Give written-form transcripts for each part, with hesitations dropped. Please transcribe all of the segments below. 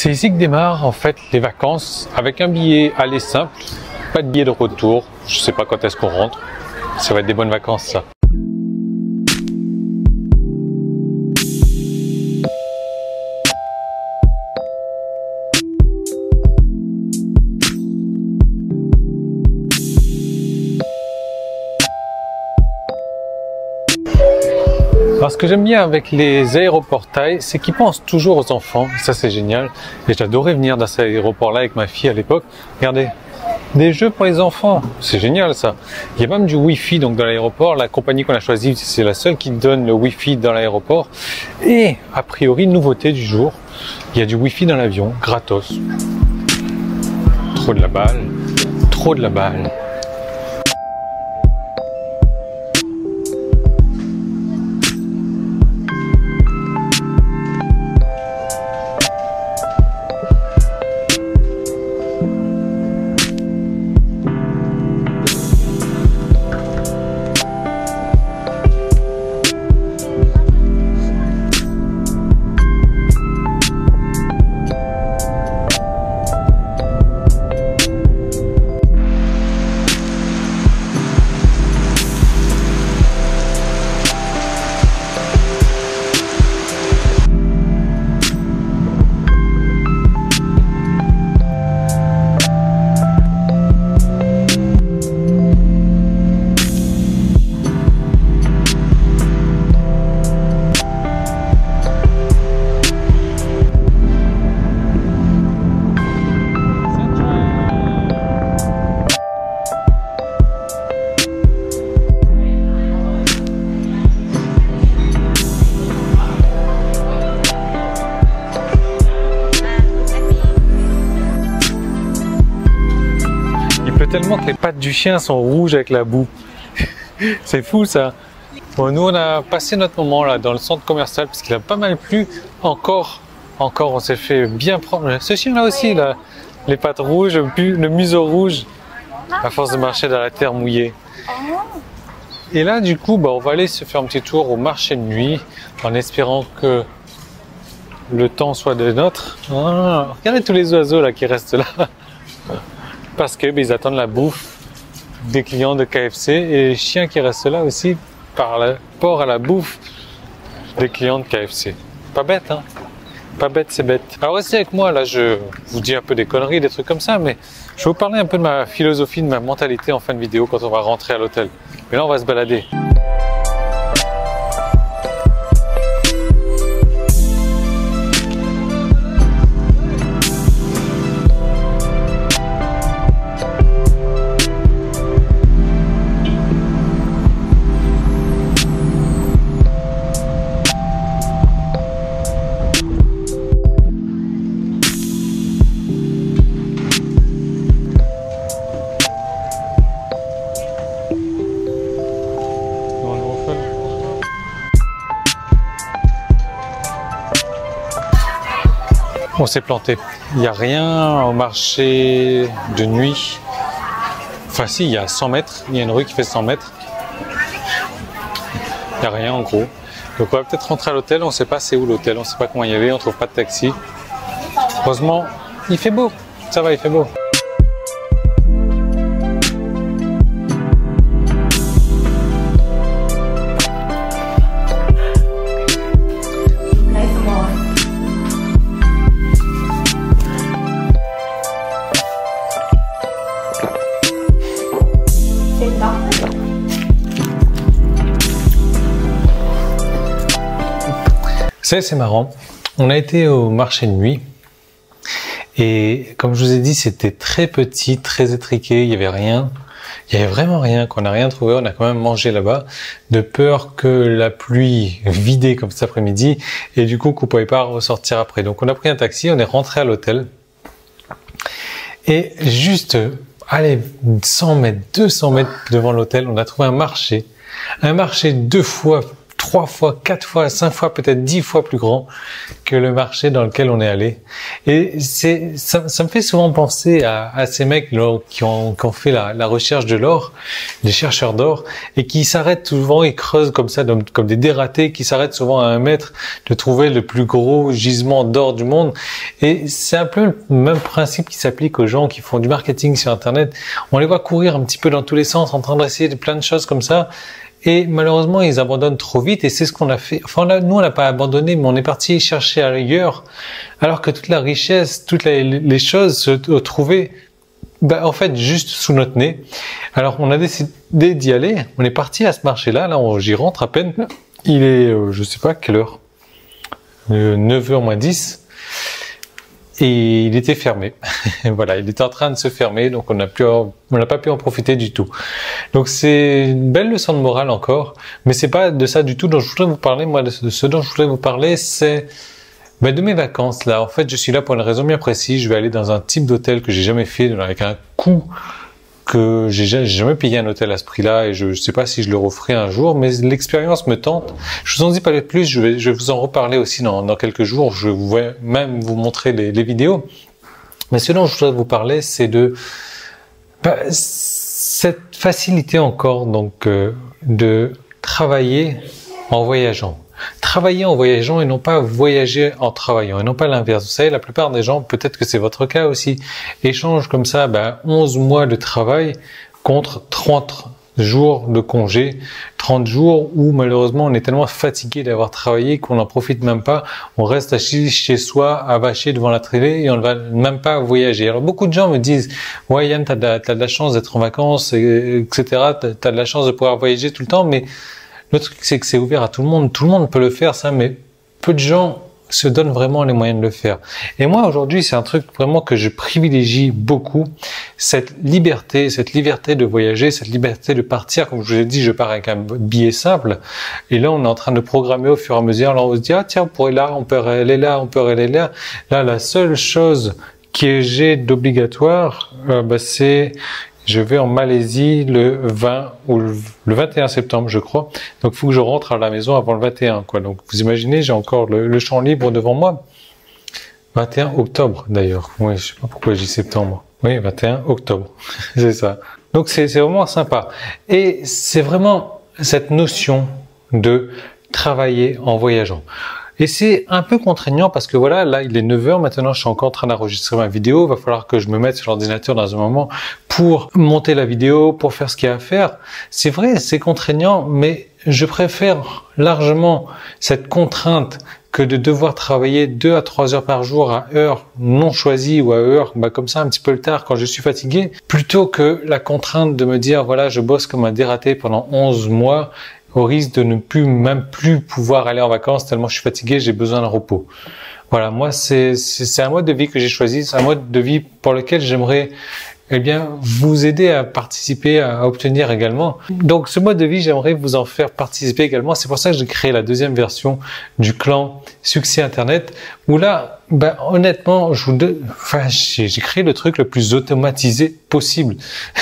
C'est ici que démarrent en fait les vacances avec un billet aller simple, pas de billet de retour. Je sais pas quand est-ce qu'on rentre. Ça va être des bonnes vacances ça. Alors ce que j'aime bien avec les aéroports thaï, c'est qu'ils pensent toujours aux enfants. Ça c'est génial. Et j'adorais venir dans cet aéroport-là avec ma fille à l'époque. Regardez, des jeux pour les enfants. C'est génial ça. Il y a même du Wi-Fi donc dans l'aéroport. La compagnie qu'on a choisie, c'est la seule qui donne le Wi-Fi dans l'aéroport. Et a priori, nouveauté du jour, il y a du Wi-Fi dans l'avion, gratos. Trop de la balle. Trop de la balle. Tellement que les pattes du chien sont rouges avec la boue. C'est fou ça. Bon, nous on a passé notre moment là dans le centre commercial parce qu'il a pas mal plu. Encore on s'est fait bien prendre. Ce chien là aussi là, les pattes rouges, le museau rouge à force de marcher dans la terre mouillée. Et là du coup on va aller se faire un petit tour au marché de nuit en espérant que le temps soit de notre. Regardez tous les oiseaux là qui restent là. Parce que ils attendent la bouffe des clients de KFC et les chiens qui restent là aussi par rapport à la bouffe des clients de KFC. Pas bête, hein? Pas bête, c'est bête. Alors restez avec moi, là je vous dis un peu des conneries, des trucs comme ça, mais je vais vous parler un peu de ma philosophie, de ma mentalité en fin de vidéo quand on va rentrer à l'hôtel. Mais là on va se balader. On s'est planté. Il n'y a rien au marché de nuit. Enfin si, il y a 100 mètres. Il y a une rue qui fait 100 mètres. Il n'y a rien en gros. Donc on va peut-être rentrer à l'hôtel. On ne sait pas c'est où l'hôtel. On ne sait pas comment y aller. On ne trouve pas de taxi. Heureusement, il fait beau. Ça va, il fait beau. C'est marrant. On a été au marché de nuit et comme je vous ai dit, c'était très petit, très étriqué. Il y avait rien. Il y avait vraiment rien. Qu'on n'a rien trouvé. On a quand même mangé là-bas de peur que la pluie vidait comme cet après-midi et du coup qu'on pouvait pas ressortir après. Donc on a pris un taxi. On est rentré à l'hôtel et juste, allez, 100 mètres, 200 mètres devant l'hôtel, on a trouvé un marché 2 fois 3 fois, 4 fois, 5 fois, peut-être 10 fois plus grand que le marché dans lequel on est allé. Et ça me fait souvent penser à ces mecs là, qui ont fait la recherche de l'or, les chercheurs d'or, et qui s'arrêtent souvent, ils creusent comme ça, comme des dératés, qui s'arrêtent souvent à 1 mètre de trouver le plus gros gisement d'or du monde. Et c'est un peu le même principe qui s'applique aux gens qui font du marketing sur Internet. On les voit courir un petit peu dans tous les sens, en train d'essayer plein de choses comme ça. Et malheureusement, ils abandonnent trop vite et c'est ce qu'on a fait. Enfin, là, nous, on n'a pas abandonné, mais on est parti chercher ailleurs. Alors que toute la richesse, toutes les choses se trouvaient, en fait, juste sous notre nez. Alors, on a décidé d'y aller. On est parti à ce marché-là. Là, j'y rentre à peine. Il est, je sais pas quelle heure. 9h moins 10. Et il était fermé. Voilà, il était en train de se fermer, donc on n'a pas pu en profiter du tout. Donc c'est une belle leçon de morale encore, mais c'est pas de ça du tout dont je voudrais vous parler. Moi, de ce dont je voudrais vous parler, c'est de mes vacances là. En fait, je suis là pour une raison bien précise. Je vais aller dans un type d'hôtel que j'ai jamais fait, avec un coût que j'ai jamais payé un hôtel à ce prix-là et je sais pas si je le referai un jour, mais l'expérience me tente. Je vous en dis pas plus, je vais vous en reparler aussi dans quelques jours. Je vais même vous montrer les vidéos. Mais ce dont je voudrais vous parler, c'est de cette facilité encore donc de travailler en voyageant. Travailler en voyageant et non pas voyager en travaillant et non pas l'inverse. Vous savez, la plupart des gens, peut-être que c'est votre cas aussi, échangent comme ça 11 mois de travail contre 30 jours de congé, 30 jours où malheureusement on est tellement fatigué d'avoir travaillé qu'on n'en profite même pas, on reste assis chez soi à vacher devant la télé et on ne va même pas voyager. Alors beaucoup de gens me disent « Ouais Yann, t'as de la chance d'être en vacances, etc. T'as de la chance de pouvoir voyager tout le temps, mais le truc, c'est que c'est ouvert à tout le monde. Tout le monde peut le faire, ça, mais peu de gens se donnent vraiment les moyens de le faire. Et moi, aujourd'hui, c'est un truc vraiment que je privilégie beaucoup. Cette liberté de voyager, cette liberté de partir. Comme je vous ai dit, je pars avec un billet simple. Et là, on est en train de programmer au fur et à mesure. Alors, on se dit, ah, tiens, on pourrait là, on peut aller là, on peut aller là. Là, la seule chose que j'ai d'obligatoire, c'est je vais en Malaisie le 20 ou le 21 septembre, je crois. Donc, il faut que je rentre à la maison avant le 21, quoi. Donc, vous imaginez, j'ai encore le champ libre devant moi. 21 octobre, d'ailleurs. Oui, je sais pas pourquoi je dis septembre. Oui, 21 octobre. C'est ça. Donc, c'est vraiment sympa. Et c'est vraiment cette notion de travailler en voyageant. Et c'est un peu contraignant parce que voilà, là il est 9h, maintenant je suis encore en train d'enregistrer ma vidéo, il va falloir que je me mette sur l'ordinateur dans un moment pour monter la vidéo, pour faire ce qu'il y a à faire. C'est vrai, c'est contraignant, mais je préfère largement cette contrainte que de devoir travailler 2 à 3 heures par jour à heure non choisie ou à heure comme ça un petit peu le tard quand je suis fatigué, plutôt que la contrainte de me dire voilà, je bosse comme un dératé pendant 11 mois au risque de ne même plus pouvoir aller en vacances tellement je suis fatigué, j'ai besoin de repos. Voilà, moi c'est un mode de vie que j'ai choisi, c'est un mode de vie pour lequel j'aimerais vous aider à participer, à obtenir également. Donc ce mode de vie, j'aimerais vous en faire participer également. C'est pour ça que j'ai créé la deuxième version du clan Succès Internet, où là, honnêtement, j'ai créé le truc le plus automatisé possible.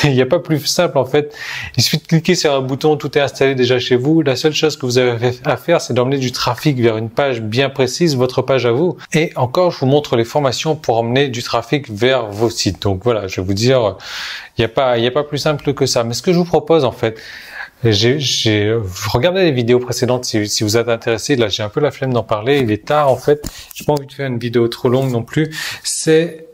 Il n'y a pas plus simple en fait. Il suffit de cliquer sur un bouton, tout est installé déjà chez vous. La seule chose que vous avez à faire, c'est d'emmener du trafic vers une page bien précise, votre page à vous. Et encore, je vous montre les formations pour emmener du trafic vers vos sites. Donc voilà, je vais vous dire, il n'y a pas plus simple que ça. Mais ce que je vous propose en fait, regardez les vidéos précédentes si vous êtes intéressé. Là, j'ai un peu la flemme d'en parler. Il est tard en fait. J'ai pas envie de faire une vidéo trop longue non plus. C'est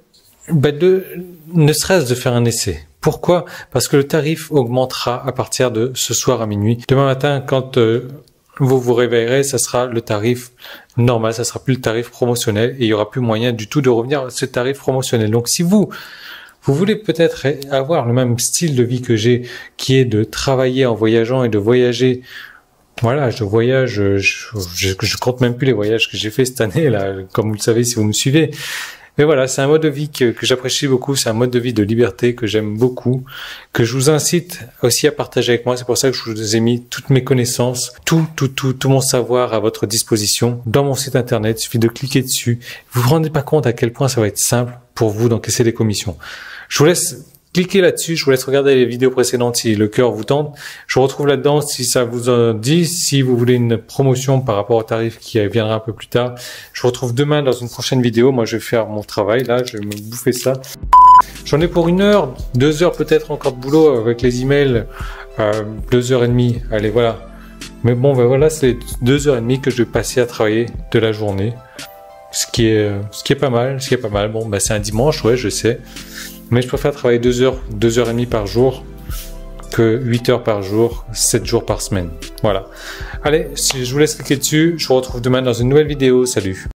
ne serait-ce de faire un essai. Pourquoi? Parce que le tarif augmentera à partir de ce soir à minuit. Demain matin, quand vous vous réveillerez, ça sera le tarif normal, ça sera plus le tarif promotionnel et il y aura plus moyen du tout de revenir à ce tarif promotionnel. Donc, si vous voulez peut-être avoir le même style de vie que j'ai, qui est de travailler en voyageant et de voyager. Voilà, je voyage, je compte même plus les voyages que j'ai fait cette année, là, comme vous le savez si vous me suivez. Mais voilà, c'est un mode de vie que j'apprécie beaucoup, c'est un mode de vie de liberté que j'aime beaucoup, que je vous incite aussi à partager avec moi. C'est pour ça que je vous ai mis toutes mes connaissances, tout mon savoir à votre disposition dans mon site internet. Il suffit de cliquer dessus. Vous vous rendez pas compte à quel point ça va être simple pour vous d'encaisser des commissions. Je vous laisse cliquer là-dessus, je vous laisse regarder les vidéos précédentes si le cœur vous tente. Je vous retrouve là-dedans si ça vous en dit, si vous voulez une promotion par rapport au tarif qui viendra un peu plus tard. Je vous retrouve demain dans une prochaine vidéo. Moi, je vais faire mon travail là, je vais me bouffer ça. J'en ai pour 1 heure, 2 heures peut-être encore de boulot avec les emails, 2h30. Allez, voilà. Mais bon, voilà, c'est 2h30 que je vais passer à travailler de la journée. Ce qui est pas mal, Bon, bah, c'est un dimanche, ouais, je sais. Mais je préfère travailler 2 heures, 2 heures et demie par jour que 8 heures par jour, 7 jours par semaine. Voilà. Allez, je vous laisse cliquer dessus. Je vous retrouve demain dans une nouvelle vidéo. Salut!